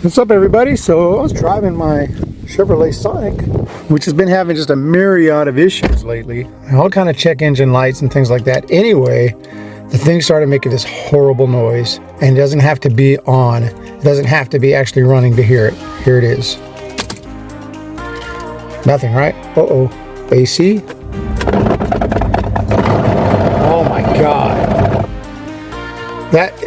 What's up, everybody? So I was driving my Chevrolet Sonic, which has been having just a myriad of issues lately. All kind of check engine lights and things like that. Anyway, the thing started making this horrible noise, and it doesn't have to be on. It doesn't have to be actually running to hear it. Here it is. Nothing, right? Uh-oh. AC? Oh my God.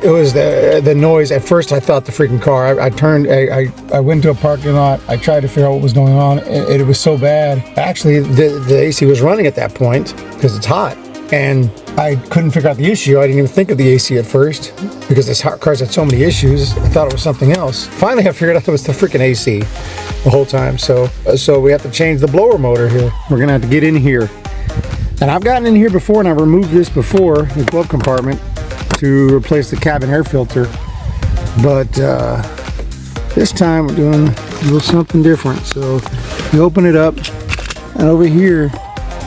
It was the noise. At first I thought the freaking car. I went to a parking lot. I tried to figure out what was going on. It was so bad. Actually, the AC was running at that point because it's hot. And I couldn't figure out the issue. I didn't even think of the AC at first because this car's had so many issues. I thought it was something else. Finally, I figured out it was the freaking AC the whole time. So we have to change the blower motor here. We're gonna have to get in here. And I've gotten in here before, and I've removed this before, the glove compartment, to replace the cabin air filter. But this time we're doing a little something different. So you open it up, and over here,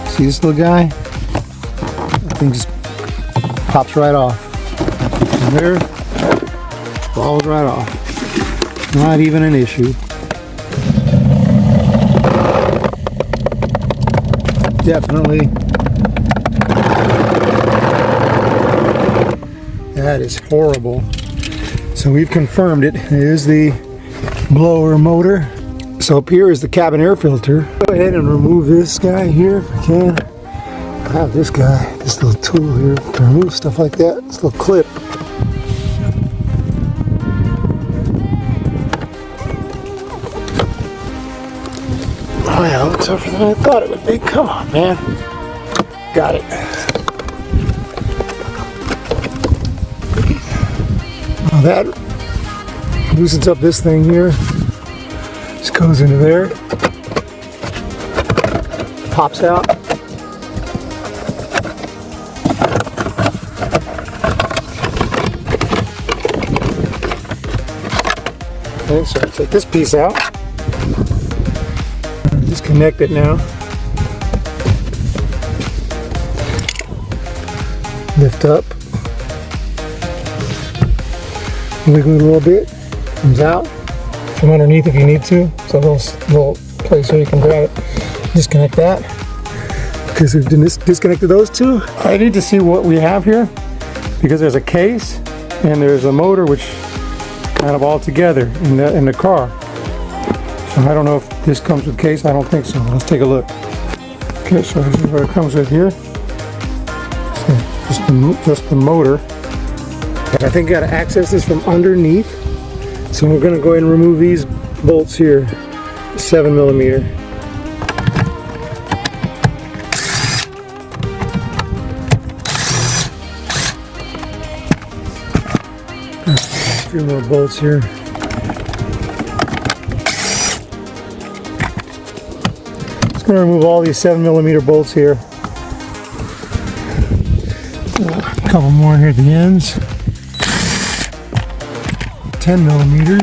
see this little guy? That thing just pops right off. And there, falls right off. Not even an issue. Definitely. That is horrible. So we've confirmed it. It is the blower motor. So up here is the cabin air filter. Go ahead and remove this guy here if I can. I have this guy, this little tool here to remove stuff like that. This little clip. Oh yeah, it looks tougher than I thought it would be. Come on, man. Got it. Now that loosens up this thing here. Just goes into there. Pops out. Okay, so take this piece out. Disconnect it now. Lift up. Wiggle it a little bit. Comes out. From underneath if you need to. It's a little place where you can grab it. Disconnect that. Because we've disconnected those two. I need to see what we have here, because there's a case and there's a motor which kind of all together in the car. So I don't know if this comes with case. I don't think so. Let's take a look. Okay, so this is what it comes with here. So just the motor. I think you got to access this from underneath. So we're going to go ahead and remove these bolts here. 7mm. A few more bolts here. Just going to remove all these 7mm bolts here. A couple more here at the ends. 10mm.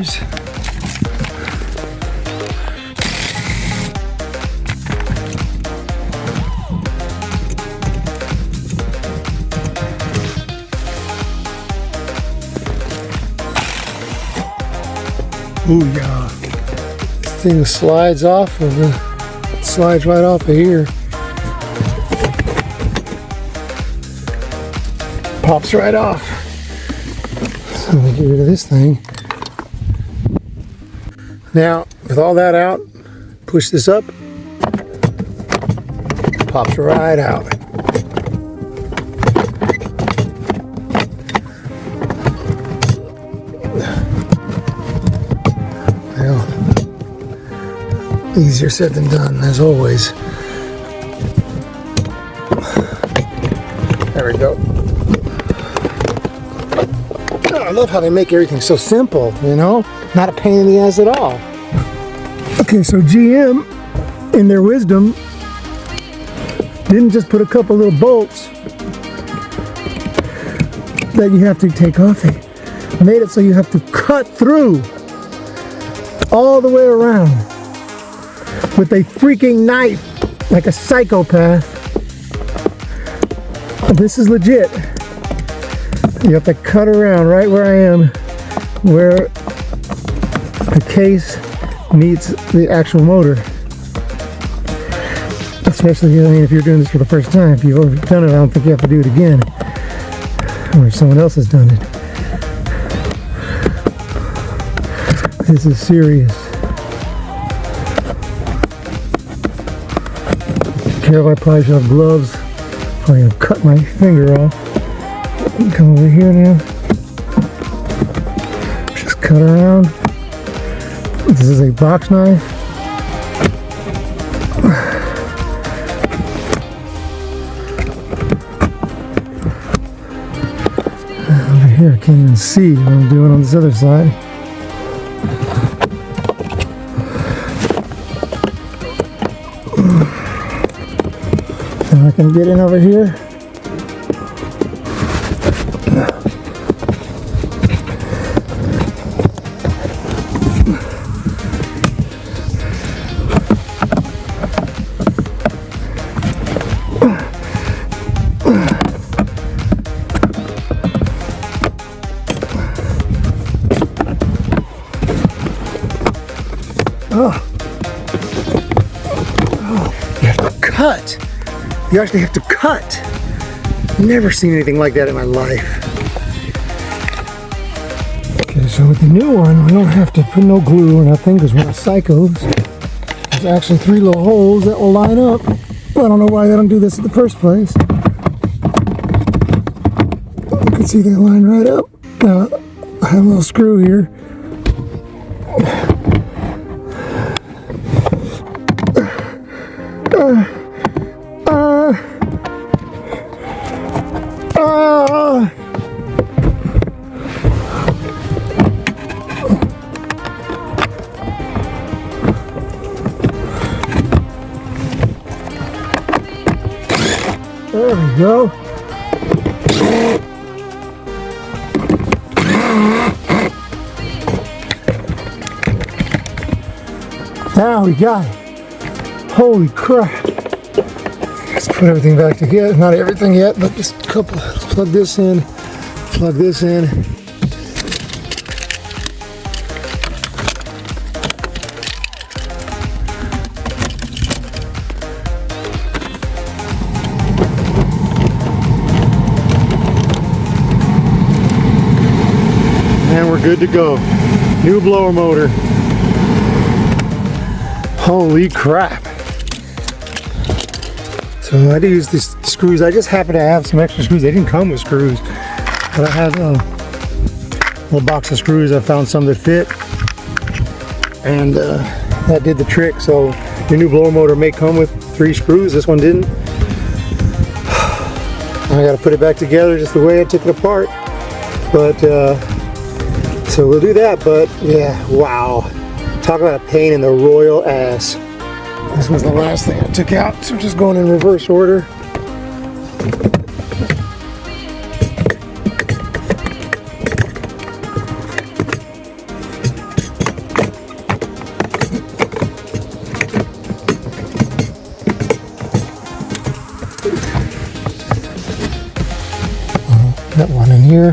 Ooh, yeah. This thing slides off of it slides right off of here. Pops right off. So let me get rid of this thing. Now, with all that out, push this up. Pops right out. Well, easier said than done, as always. There we go. Oh, I love how they make everything so simple, you know? Not a pain in the ass at all. Okay, so GM, in their wisdom, didn't just put a couple little bolts that you have to take off. They made it so you have to cut through all the way around with a freaking knife, like a psychopath. This is legit. You have to cut around right where I am, where I case meets the actual motor. Especially, I mean, if you're doing this for the first time. If you've already done it, I don't think you have to do it again. Or if someone else has done it. This is serious. Careful, I probably should have gloves. Probably gonna cut my finger off. Come over here now. Just cut around. This is a box knife. Over here, I can't even see what I'm doing on this other side. Now I can get in over here. You have to cut. You actually have to cut. Never seen anything like that in my life. Okay, so with the new one, we don't have to put no glue or nothing because we're not psychos. There's actually 3 little holes that will line up. I don't know why they don't do this in the first place. You can see they line right up. Now, I have a little screw here. There we go. Now we got it. Holy crap. Let's put everything back together. Not everything yet, but just a couple. Let's plug this in. Plug this in. And we're good to go. New blower motor. Holy crap. So I had to use these screws. I just happen to have some extra screws. They didn't come with screws. But I had a little box of screws. I found some that fit. And that did the trick. So your new blower motor may come with 3 screws. This one didn't. I got to put it back together just the way I took it apart. But so we'll do that. But yeah, wow. Talk about a pain in the royal ass. This was the last thing I took out, so just going in reverse order. Got one in here,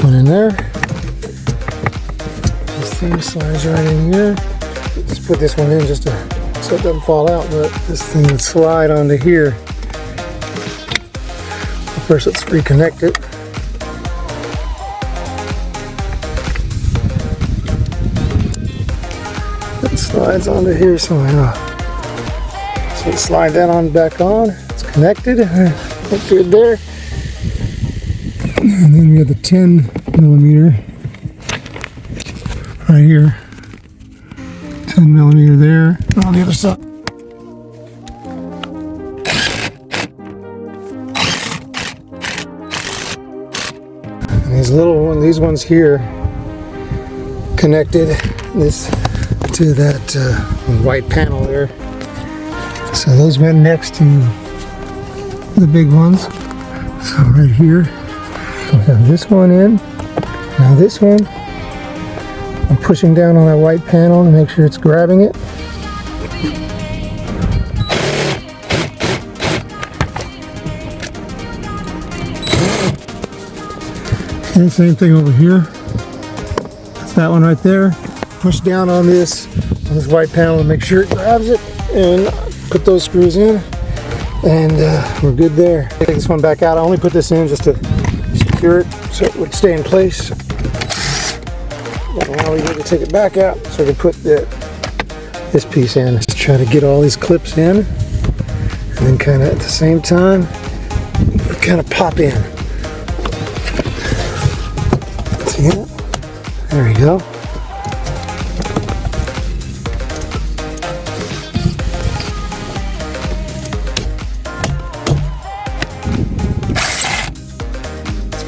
one in there. This thing slides right in here. Just put this one in just so it doesn't fall out, but this thing would slide onto here. First, let's reconnect it. It slides onto here somehow. So slide that on back on. It's connected. Look good there. And then we have the 10mm right here. 10mm there. On the other side. And these ones here connected this to that white panel there. So those went next to the big ones. So right here. So I have this one in. Now this one, I'm pushing down on that white panel to make sure it's grabbing it. And same thing over here. that one right there. Push down on this white panel to make sure it grabs it, and put those screws in, and we're good there. Take this one back out. I only put this in just to secure it so it would stay in place. Now we need to take it back out so we can put this piece in. Let's try to get all these clips in, and then kind of at the same time kind of pop in. See it? There we go.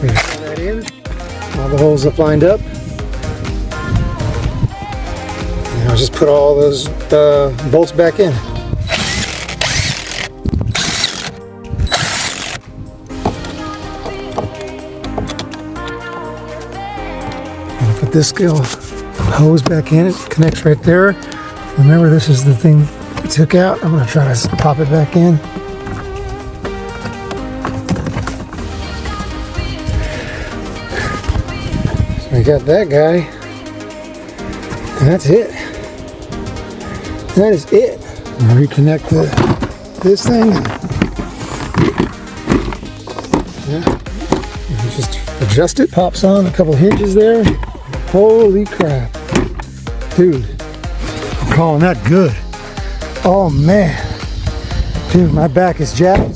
Put that in. All the holes have lined up. Now just put all those bolts back in. And put this hose back in. It connects right there. Remember, this is the thing we took out. I'm going to try to pop it back in. So we got that guy. And that's it. That is it. Now reconnect this thing. Yeah. Just adjust it. Pops on a couple hinges there. Holy crap. Dude, I'm calling that good. Oh man. Dude, my back is jacked.